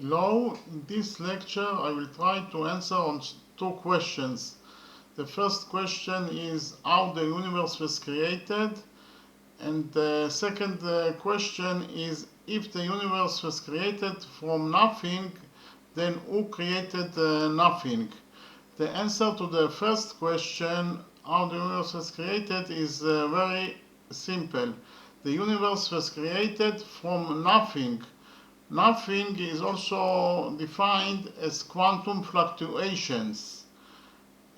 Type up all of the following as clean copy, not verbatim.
Hello, in this lecture I will try to answer on two questions. The first question is how the universe was created, and the second question is if the universe was created from nothing, then who created nothing? The answer to the first question, how the universe was created, is very simple. The universe was created from nothing. Nothing is also defined as quantum fluctuations.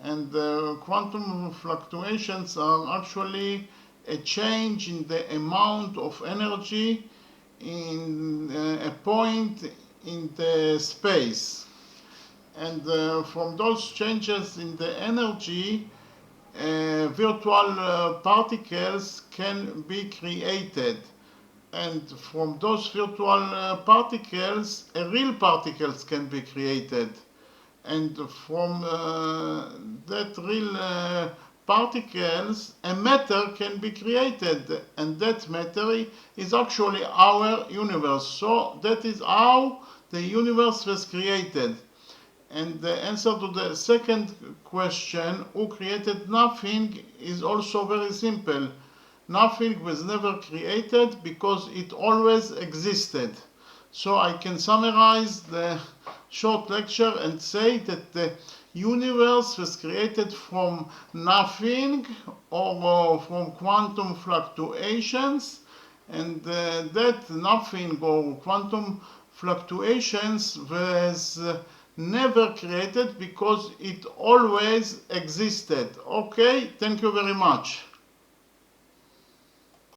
And quantum fluctuations are actually a change in the amount of energy in a point in the space. And from those changes in the energy, virtual particles can be created. And from those virtual particles, real particles can be created. And from that real particles, a matter can be created. And that matter is actually our universe. So that is how the universe was created. And the answer to the second question, who created nothing, is also very simple. Nothing was never created because it always existed. So I can summarize the short lecture and say that the universe was created from nothing or from quantum fluctuations, and that nothing or quantum fluctuations was never created because it always existed. Okay, thank you very much.